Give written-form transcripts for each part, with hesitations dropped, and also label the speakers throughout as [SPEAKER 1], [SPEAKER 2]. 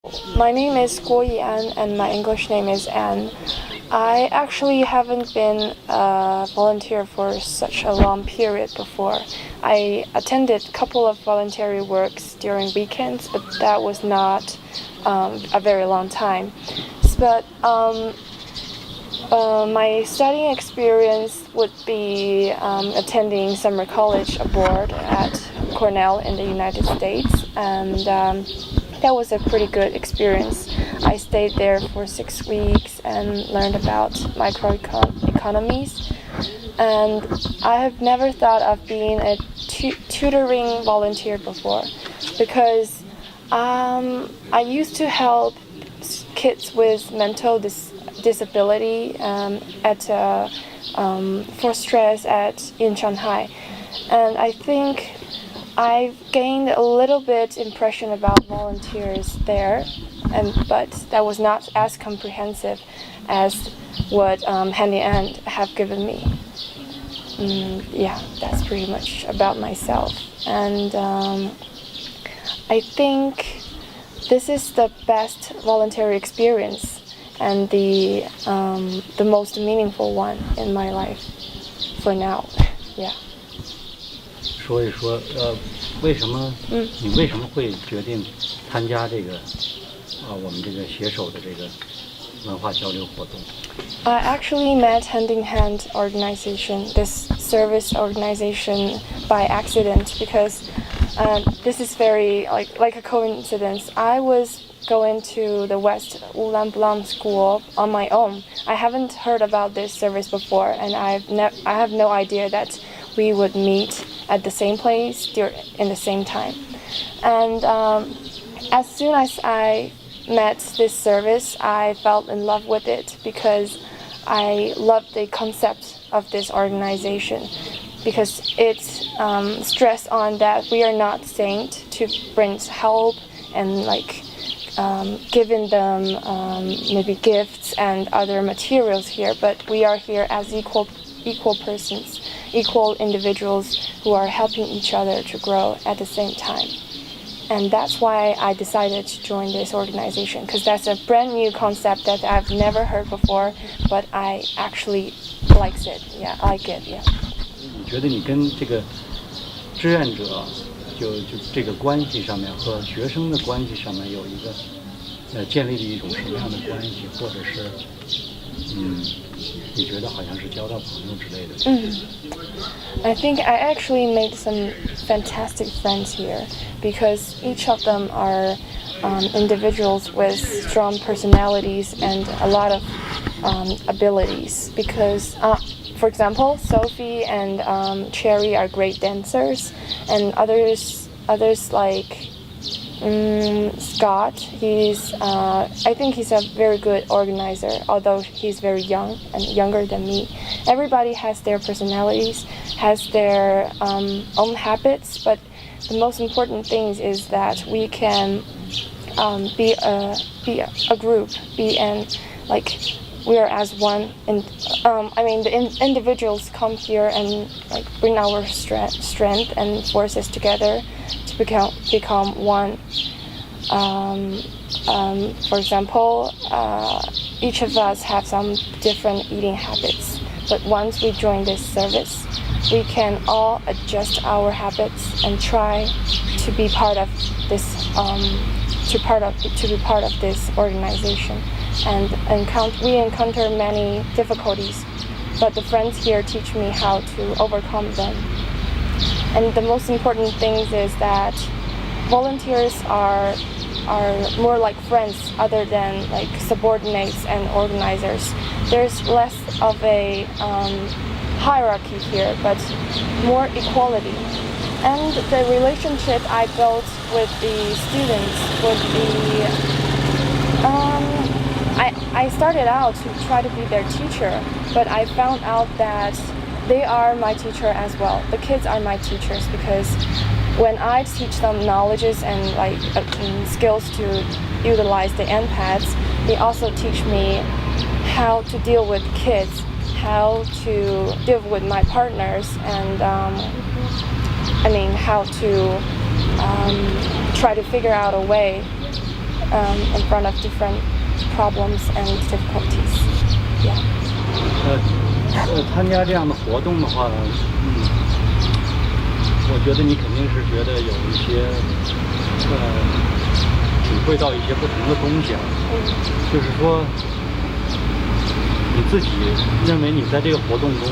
[SPEAKER 1] My name is Guo Yian and my English name is Anne. I actually haven't been a volunteer for such a long period before. I attended a couple of voluntary works during weekends, but that was not a very long time. But my studying experience would be attending summer college abroad at Cornell in the United States, and that was a pretty good experience. I stayed there for 6 weeks and learned about microeconomies. And I have never thought of being a tutoring volunteer before, because I used to help kids with mental disability for stress in Shanghai, and I think I've gained a little bit impression about volunteers there, but that was not as comprehensive as what Handy and have given me. Yeah, that's pretty much about myself, and I think this is the best voluntary experience and the most meaningful one in my life for now. Yeah.
[SPEAKER 2] 说一说，你为什么会决定参加这个我们这个携手的这个文化交流活动？
[SPEAKER 1] I actually met Hand in Hand organization, this service organization, by accident, because this is very like a coincidence. I was going to the West Ulaanbaatar school on my own. I haven't heard about this service before, and I have no idea that we would meet at the same place in the same time. And as soon as I met this service, I fell in love with it because I love the concept of this organization, because it's stressed on that we are not sent to bring help and giving them maybe gifts and other materials here, but we are here as equal persons, equal individuals who are helping each other to grow at the same time. And that's why I decided to join this organization, because that's a brand new concept that I've never heard before, but I actually like it. Yeah, I like it. Yeah.
[SPEAKER 2] 你觉得你跟这个志愿者就这个关系上面和学生的关系上面有一个建立了一种什么样的关系，或者是你觉得好像是交到朋友之类的
[SPEAKER 1] I think I actually made some fantastic friends here, because each of them are individuals with strong personalities and a lot of abilities. Because, for example, Sophie and Cherry are great dancers, and others like Scott, I think he's a very good organizer, although he's very young and younger than me. Everybody has their personalities, has their own habits, but the most important thing is that we can be a group, we are as one. And the individuals come here and bring our strength and force us together to become one. For example, each of us have some different eating habits, but once we join this service, we can all adjust our habits and try to be part of this to be part of this organization. And we encounter many difficulties, but the friends here teach me how to overcome them. And the most important thing is that volunteers are more like friends other than subordinates and organizers. There's less of a hierarchy here, but more equality. And the relationship I built with the students would be, I started out to try to be their teacher, but I found out that they are my teacher as well. The kids are my teachers, because when I teach them knowledges and skills to utilize the NPads, they also teach me how to deal with kids, how to deal with my partners, and how to try to figure out a way in front of different problems and difficulties. Yeah.
[SPEAKER 2] 参加这样的活动的话，我觉得你肯定是觉得有一些体会到一些不同的东西啊。就是说，你自己认为你在这个活动中，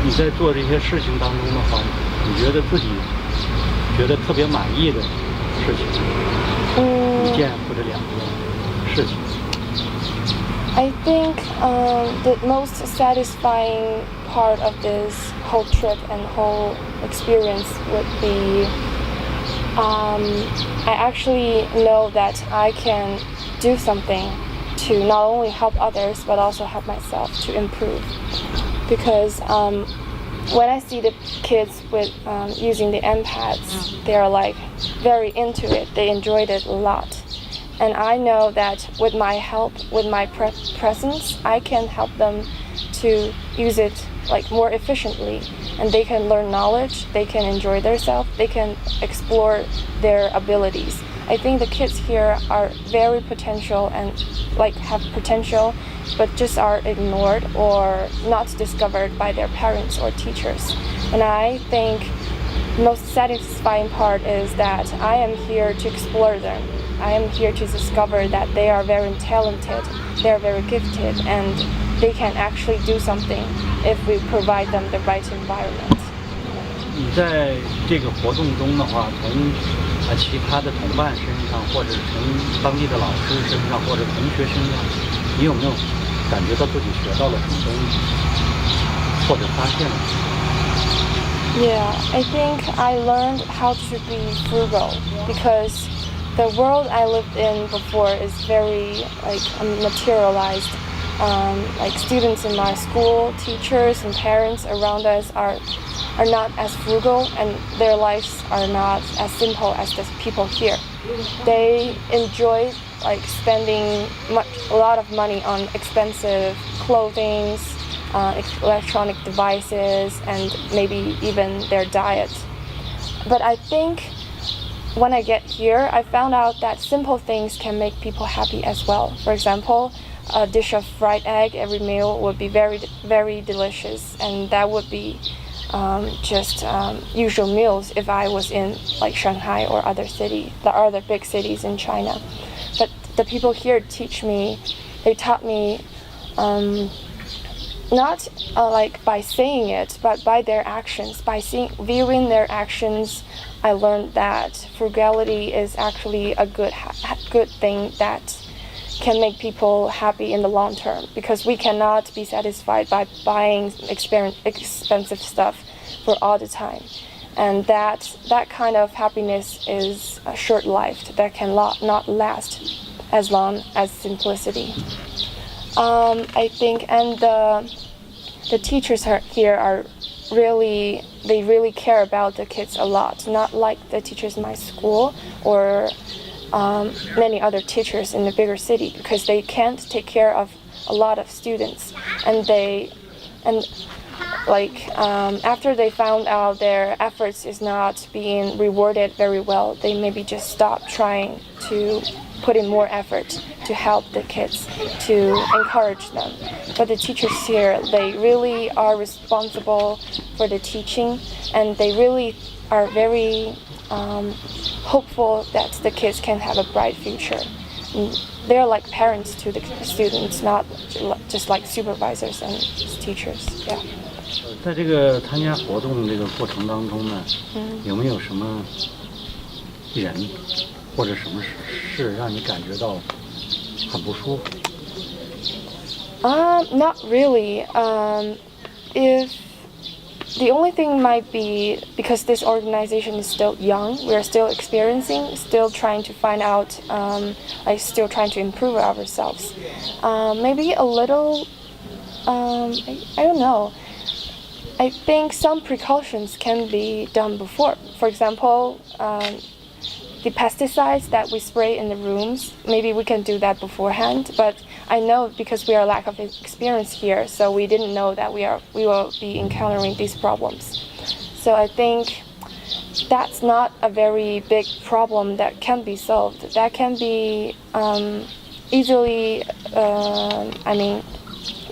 [SPEAKER 2] 你在做这些事情当中的话，你觉得自己觉得特别满意的事情，一件或者两件事情。
[SPEAKER 1] I think the most satisfying part of this whole trip and whole experience would be I actually know that I can do something to not only help others but also help myself to improve. Because when I see the kids with using the M-pads, they are like very into it. They enjoyed it a lot. And I know that with my help, with my presence, I can help them to use it like more efficiently, and they can learn knowledge, they can enjoy themselves, they can explore their abilities. I think the kids here are very potential and like have potential, but just are ignored or not discovered by their parents or teachers. And I think the most satisfying part is that I am here to explore them. I am here to discover that they are very talented, they are very gifted, and they can actually do something if we provide them the right environment.
[SPEAKER 2] 你在这个活动中的话，从其他的同伴身上，或者从当地的老师身上，或者同学身上，你有没有感觉到自己学到了什么东西，或者发现了什么？
[SPEAKER 1] Yeah, I think I learned how to be frugal because the world I lived in before is very like materialized. Like students in my school, teachers and parents around us are not as frugal, and their lives are not as simple as the people here. They enjoy like spending a lot of money on expensive clothing, electronic devices, and maybe even their diet. But I think when I get here, I found out that simple things can make people happy as well. For example, a dish of fried egg every meal would be very, very delicious, and that would be just usual meals if I was in like Shanghai or other big cities in China. But the people here they taught me not like by saying it, but by their actions. By viewing their actions, I learned that frugality is actually a good thing that can make people happy in the long term, because we cannot be satisfied by buying expensive stuff for all the time, and that kind of happiness is short-lived, that can not last as long as simplicity. I think, and the teachers here are really care about the kids a lot, not like the teachers in my school or many other teachers in the bigger city, because they can't take care of a lot of students, and after they found out their efforts is not being rewarded very well, they maybe just stop trying to put in more effort to help the kids, to encourage them. But the teachers here, they really are responsible for the teaching, and they really are very hopeful that the kids can have a bright future. They're like parents to the students, not just like supervisors and teachers. Yeah.
[SPEAKER 2] 在这个参加活动这个过程当中呢，有没有什么人或者什么事让你感觉到很不舒服？
[SPEAKER 1] Not really. If the only thing might be because this organization is still young, we're still experiencing, still trying to find out, still trying to improve ourselves. Maybe a little, I don't know. I think some precautions can be done before. For example, the pesticides that we spray in the rooms, maybe we can do that beforehand. But I know because we are lack of experience here, so we didn't know that we will be encountering these problems. So I think that's not a very big problem that can be solved. That can be easily,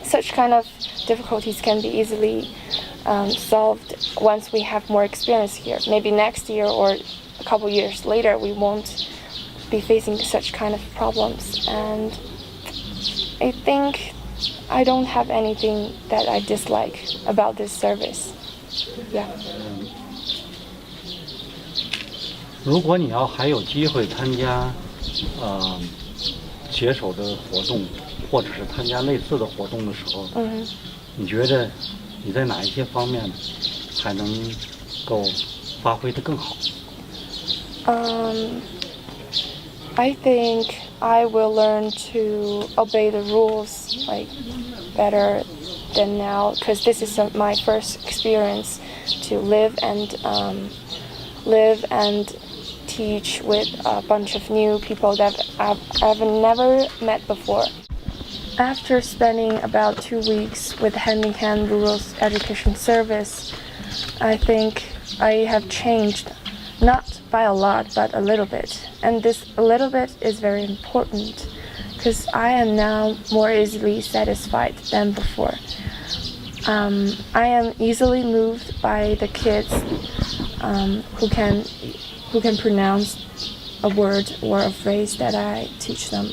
[SPEAKER 1] such kind of difficulties can be easily solved once we have more experience here. Maybe next year or a couple years later, we won't be facing such kind of problems. And I think I don't have anything that I dislike about this service. Yeah.
[SPEAKER 2] 如果你要还有机会参加携手的活动，或者是参加类似的活动的时候，你觉得你在哪一些方面还能够发挥得更好？
[SPEAKER 1] I think I will learn to obey the rules like better than now, because this is my first experience to live and teach with a bunch of new people that I've never met before. After spending about 2 weeks with Hand in Hand Rural Education Service, I think I have changed, not by a lot, but a little bit. And this a little bit is very important, because I am now more easily satisfied than before. I am easily moved by the kids who can pronounce a word or a phrase that I teach them.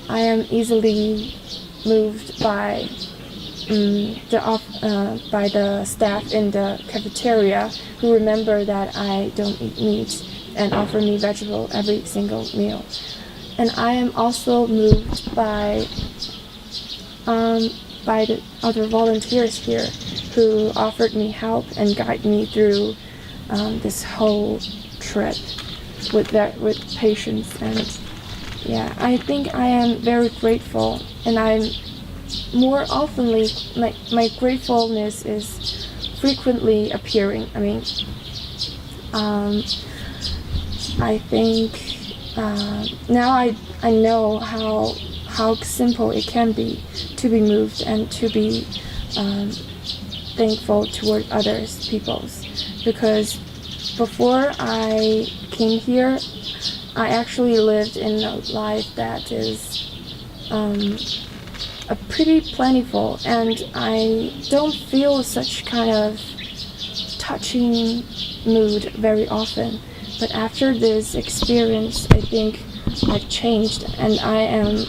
[SPEAKER 1] I am easily moved by the staff in the cafeteria who remember that I don't eat meat and offer me vegetable every single meal. And I am also moved by the other volunteers here who offered me help and guide me through this whole trip with patience. And yeah, I think I am very grateful, and I'm more oftenly, my gratefulness is frequently appearing. I think now I know how simple it can be to be moved and to be thankful toward others, peoples. Because before I came here, I actually lived in a life that is a pretty plentiful, and I don't feel such kind of touching mood very often. But after this experience, I think I've changed, and I am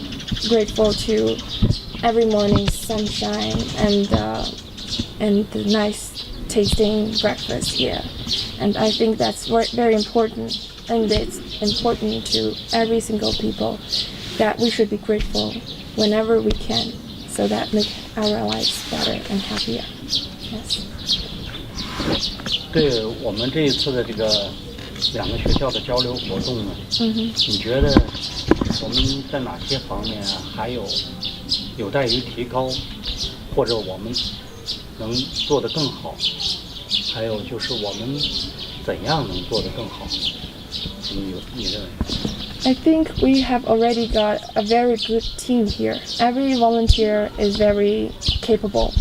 [SPEAKER 1] grateful to every morning's sunshine and the nice tasting breakfast here. And I think that's very important, and it's important to every single people that we should be grateful whenever we can, so that make our lives better and happier. Yes.
[SPEAKER 2] 对我们这一次的这个两个学校的交流活动呢，你觉得我们在哪些方面还有待于提高，或者我们能做得更好？还有就是我们怎样能做得更好？你认为？
[SPEAKER 1] I think we have already got a very good team here. Every volunteer is very capable,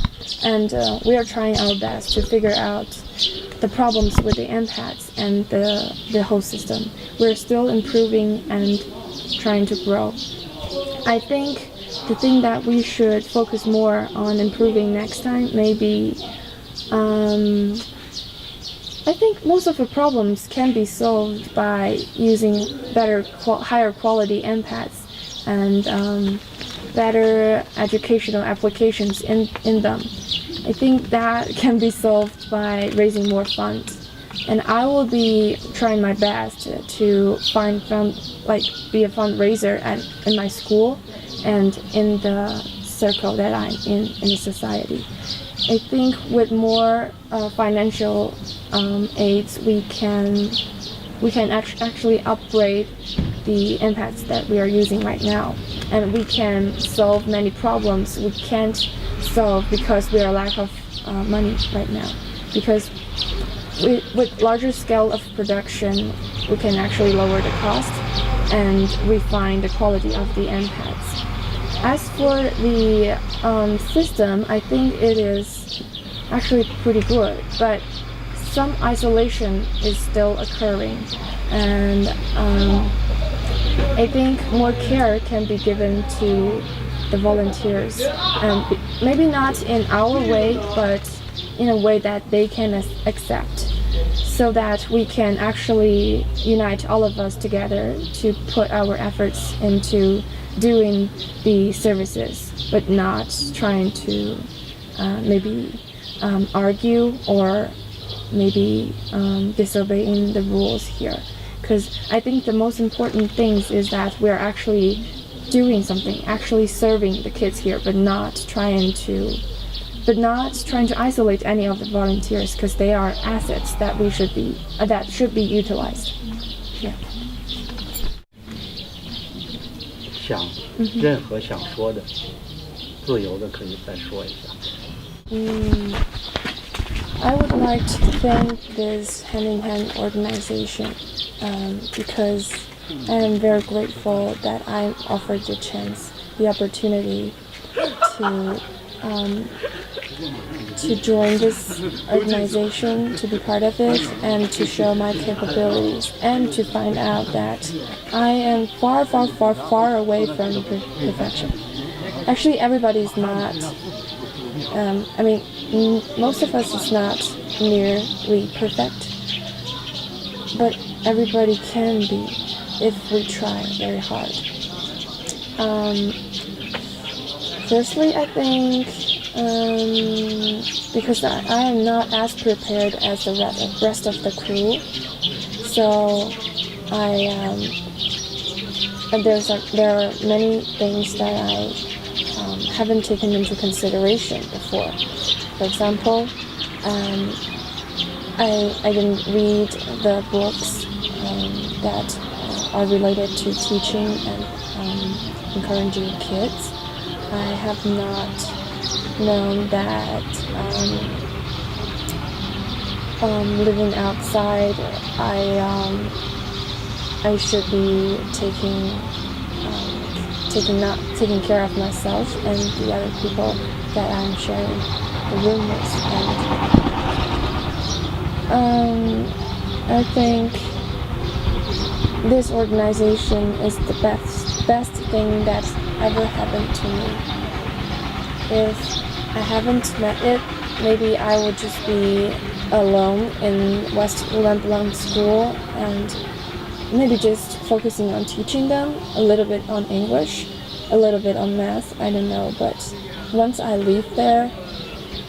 [SPEAKER 1] and we are trying our best to figure out the problems with the empaths and the whole system. We're still improving and trying to grow. I think the thing that we should focus more on improving next time maybe I think most of the problems can be solved by using higher quality empaths and better educational applications in them. I think that can be solved by raising more funds. And I will be trying my best to be a fundraiser in my school and in the circle that I'm in the society. I think with more financial aids, we can actually upgrade the empaths that we are using right now, and we can solve many problems we can't solve because we are lack of money right now. Because with larger scale of production, we can actually lower the cost and refine the quality of the empaths. As for the system, I think it is actually pretty good, but some isolation is still occurring, and I think more care can be given to the volunteers, and maybe not in our way, but in a way that they can accept, so that we can actually unite all of us together to put our efforts into doing the services, but not trying to maybe argue or maybe disobeying the rules here. Because I think the most important things is that we're actually doing something, actually serving the kids here, but not trying to isolate any of the volunteers, because they are assets that should be utilized. Yeah.
[SPEAKER 2] 任何想说的，自由的可以再说一下。
[SPEAKER 1] I would like to thank this hand-in-hand organization because I am very grateful that I'm offered the opportunity to join this organization, to be part of it, and to show my capabilities, and to find out that I am far, far, far, far away from perfection. Actually, everybody's not. Most of us is not nearly perfect, but everybody can be if we try very hard. Firstly, I think because I am not as prepared as the rest of the crew, so there are many things that I haven't taken into consideration before. For example, I didn't read the books that are related to teaching and encouraging kids. I have not known that living outside, I should be taking care of myself and the other people that I'm sharing the room with. And I think this organization is the best thing that's ever happened to me. If I haven't met it, maybe I would just be alone in West Ulan school and maybe just focusing on teaching them, a little bit on English, a little bit on math, I don't know. But once I leave there,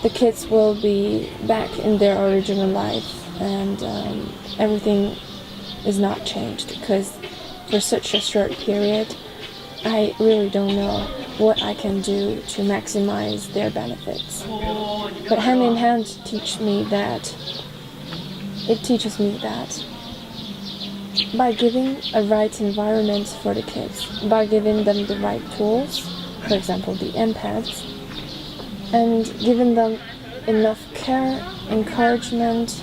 [SPEAKER 1] the kids will be back in their original life, and everything is not changed, because for such a short period, I really don't know what I can do to maximize their benefits. But hand in hand teaches me that by giving a right environment for the kids, by giving them the right tools, for example the iPads, and giving them enough care, encouragement,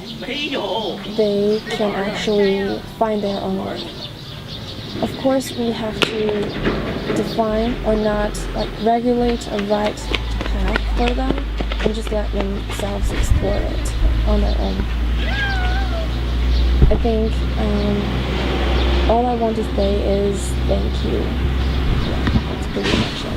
[SPEAKER 1] they can actually find their own way. Of course, we have to define or not regulate a right path for them, and just let themselves explore it on their own. I think all I want to say is thank you. Yeah, that's pretty much it.